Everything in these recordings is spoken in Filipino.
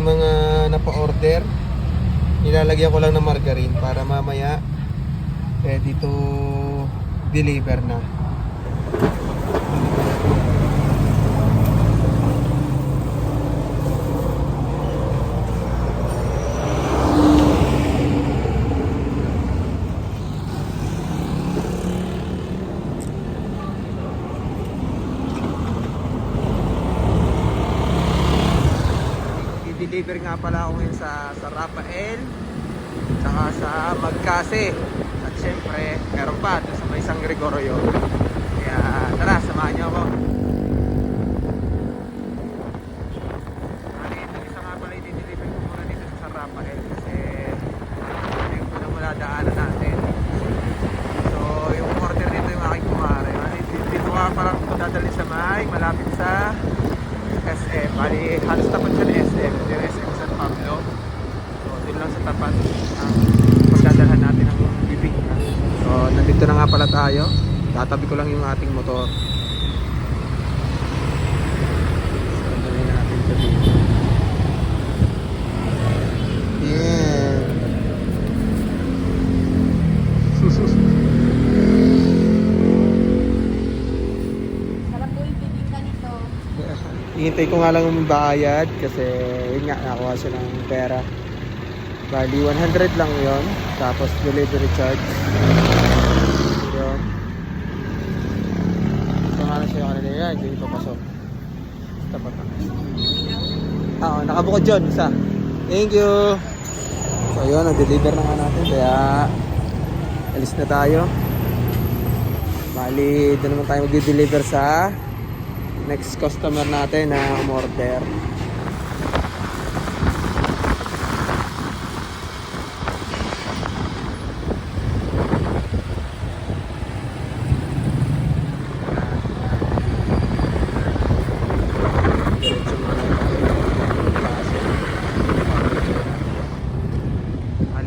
mga napa-order. Nilalagyan ko lang ng margarine para mamaya ready to deliver na. I-deliver nga pala ako ngayon sa Rafael tsaka sa Magkase, at syempre meron pa doon sa may San Gregorio. Kaya tara, samahan niyo ako. Ito isa nga pala i-deliver ko muna dito sa Rafael kasi yung unang wala daanan natin. So yung order dito yung aking kumare. Dito nga pala ako dadalhin sa may malapit sa SM. Bali halos tapat siya ng SM, yung SM San Pablo. So doon lang sa tapat ang pagdadalhan natin ng bibig. So nandito na nga pala tayo. Tatabi ko lang yung ating motor. So dalhin natin ito dito. Yeah. Sarap po yung bibingka nito. Hihintay ko nga lang bayad kasi yun nga, nakuha siya ng pera. Bali 100 lang yon, tapos delivery charge yun. Ito nga na siya yung kanila yan, hindi papasok. Tapat na. Oo, nakabukod dyan, isa. Thank you. So yun, nag-deliver na nga natin, kaya alis na tayo. Bali doon naman tayo mag-deliver sa next customer natin na order.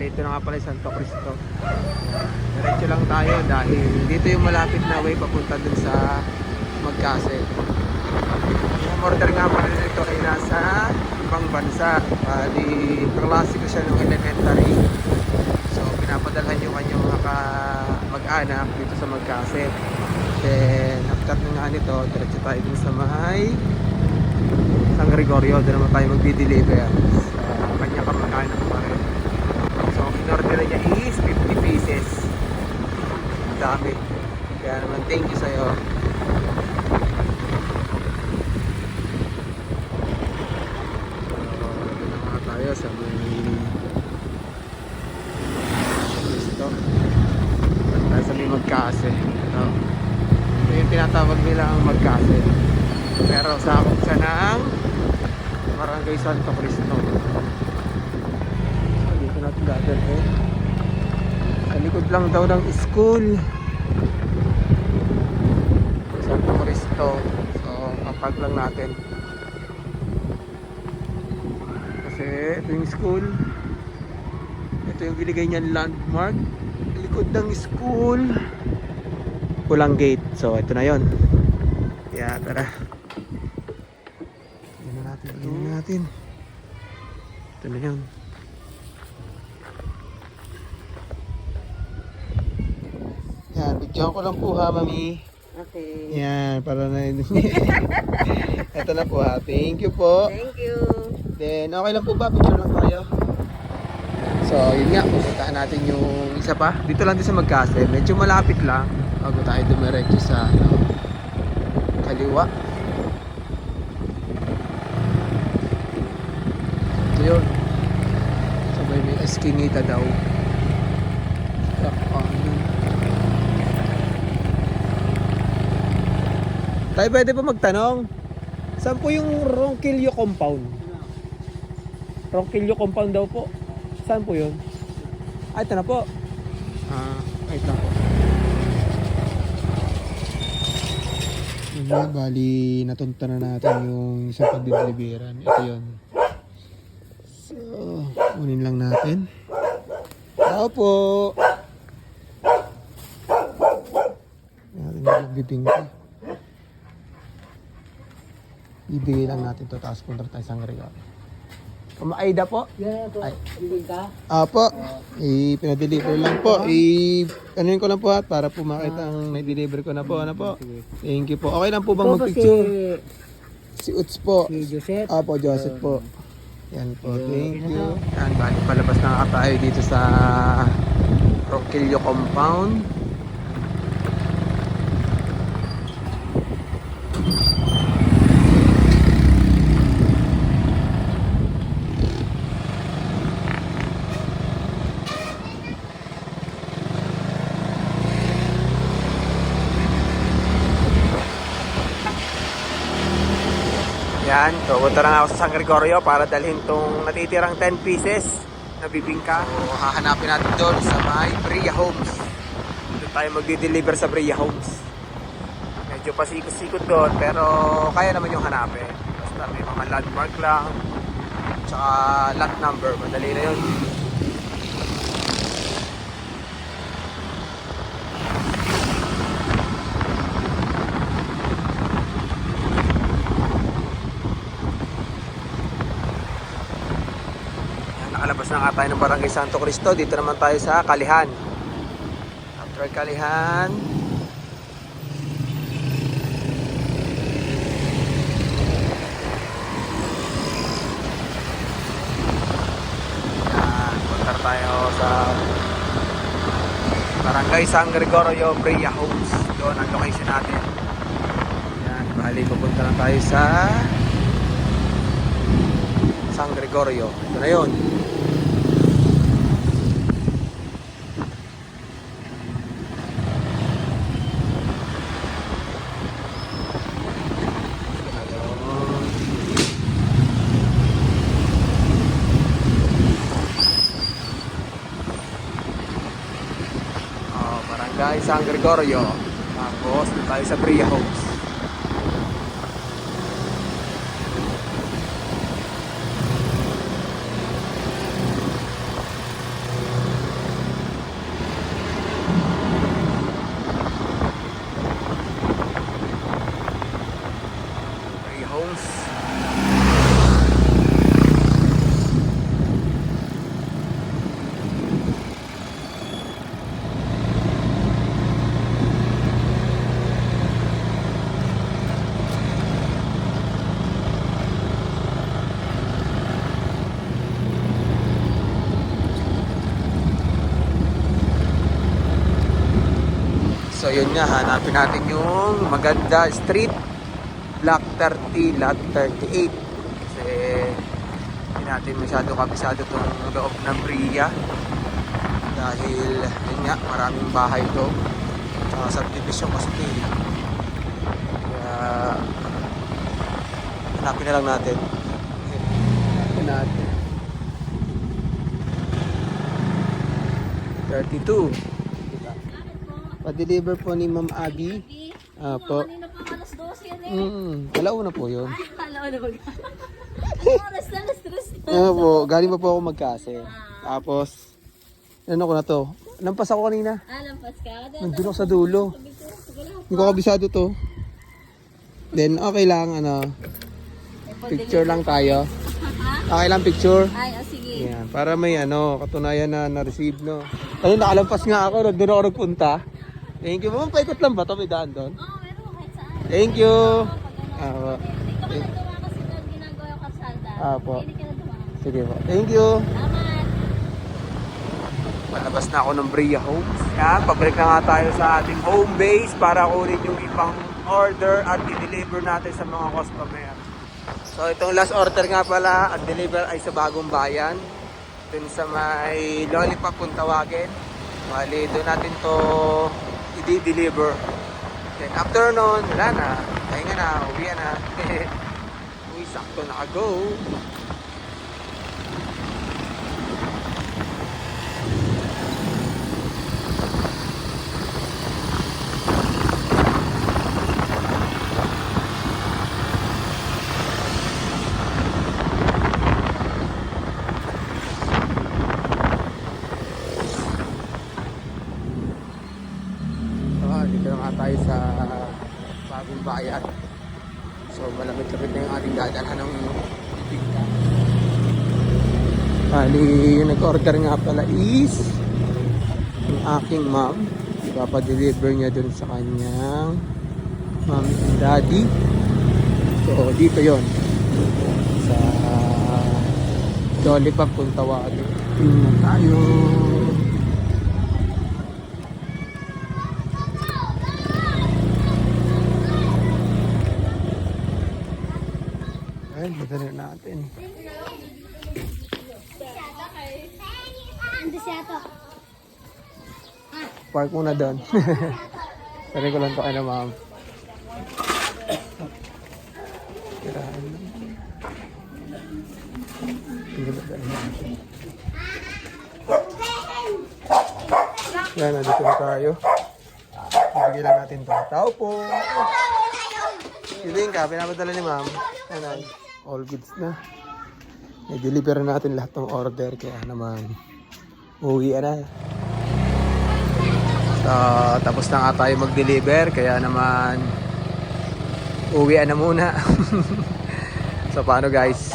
Dito na nga pala yung Santo Cristo. Diretso lang tayo dahil dito yung malapit na way papunta dun sa Magkase. Yung order nga pala nito ay nasa ibang bansa. Bali, klase ko siya nung elementary. So, pinapadalhan yung kanyang mga mag-anak dito sa Magkase. Then, after na nga nito, diretso tayo dun sa may San Gregorio. Doon naman tayo mag-deliver sa kanyang kamag-anak pa rin. So, in-order niya is 50 pieces. Dami. Kaya naman, thank you sa'yo. Tayo sa may gusto at tayo sa may Magkase. Ito yung tinatawag nila ang Magkase, pero sakop siya ng Barangay Santo Cristo. So dito natin dadalhin, sa likod lang daw ng school Santo Cristo. So kapag lang natin ito yung school, ito yung binigay niyan landmark, likod ng school, pulang gate. So ito na yon. Kaya tara, tingnan natin. Ito na yun. Yan, bigyan ko lang po ha, mami. Okay. Yan, para na yun. Ito na po ha, thank you po. Thank you. Then, okay lang po ba? Picture lang tayo. So, yun nga. Pupuntahan natin yung isa pa. Dito lang din sa Magkase. Medyo malapit lang. Bago tayo dumiretso sa kaliwa. Ito yun. Sabay may eskinita daw. Tayo pwede pa magtanong. Saan po yung Ronquillo compound? Ronquillo compound daw po. Saan po yun? Ah, ito na po. Wait lang po. Bali, natunta na natin yung sa pagdideliveran. Ito yun. So, unin lang natin. Tao po. Natin nagbibing ko. Ibigay lang natin to, tapos punta tayo sa Gregorio. Aida po? Yan po. Ay. Bibingka. Apo, pinadeliver lang po. Anuin ko lang po at para po makita ang na-deliver ko na po. Ano po? Thank you po. Okay lang po bang Ito po mag-picture? Si Uts po. si Joseph. Apo, Joseph po. Yan po. Thank you. Yan, bali palabas na nga tayo dito sa Ronquillo Compound. Yan, so punta na ako sa San Gregorio para dalhin tong natitirang 10 pieces na bibingka. So, hahanapin natin doon sa may Bria Homes. Doon tayo magdi-deliver sa Bria Homes. Medyo pasikot-sikot doon pero kaya naman yung hanapin. Basta may mga landmark lang. Tsaka lot number, madali na yun. Nakalabas na nga tayo ng Barangay Santo Cristo. Dito naman tayo sa Kalihan. After Kalihan, punta tayo sa Barangay San Gregorio, Bria Homes. Doon ang location natin. Yan, bali pupunta lang tayo sa San Gregorio. Ito na yun. Barangay San Gregorio. Tapos doon tayo sa Bria Homes. Bria Homes. So yun nga, hanapin natin yung maganda street, block 30, lot 38. Kasi hindi natin masyado kabisado itong loob ng Bria. Dahil yun nga, maraming bahay ito. Tsaka subdivision kasi ito eh. Kaya hanapin na lang natin. Hanapin natin. 32. Pa-deliver po ni Ma'am Abby. Po. Kanina pa alas 12 yan eh. Alauna po yun. Ay, alam na ba? Oras na, alas 3 na. Po, galing pa po ako magkase. Tapos, ano ko na to? Lampas ako kanina. Lampas ka? Nandun ako sa dulo. Hindi ko kabisado to. Then, okay lang, picture lang tayo. Okay lang picture. Ay, sige. Yan, para may katunayan na na-receive, no? Ano, nakalampas nga ako, doon ako nagpunta. Thank you. Ma'am, paikot lang ba ito? May daan doon? Oo, meron ko kahit saan. Thank you. Hindi ka pa nagawa kasi doon ginagawa yung kalsada. Apo. Hindi ka na dumaan. Sige po. Thank you. Salamat. Palabas na ako ng Bria Homes. Yan, pabalik na nga tayo sa ating home base para kunin yung ibang order at i-deliver natin sa mga customer. So itong last order nga pala at deliver ay sa Bagong Bayan. Dun sa may Lollipop kung tawagin. Bali, doon natin to i-deliver. Then after nun, wala na. Pahinga na, uwi na. Uy, sakto naka-go. Dito na nga tayo sa Bagong Bayan. So malamit-lamit na yung ating dadalhan ng bibingka. Bali, yung nag-order nga pala is yung aking mom. Ipapadeliver niya dun sa kanyang mommy and daddy. So, dito yon sa Lollipop kung tawagin. Tingnan tayo. Ay, madali natin. Hindi siya to. Park muna doon. Sabi ko lang to kay na ma'am. Tirahan lang. Tingnan ba tayo natin? Yan, nandito na tayo. Ibigay lang natin to. Tao po! Piling ka, pinapadala ni ma'am. Ayan, all goods na. I-deliver natin lahat ng order. Kaya naman, uwi na. So, tapos na nga tayo mag-deliver. Kaya naman, uwi na muna. So, paano guys?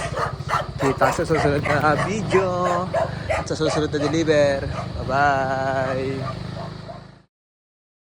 Kita sa susunod na video. At sa susunod na deliver. Bye-bye!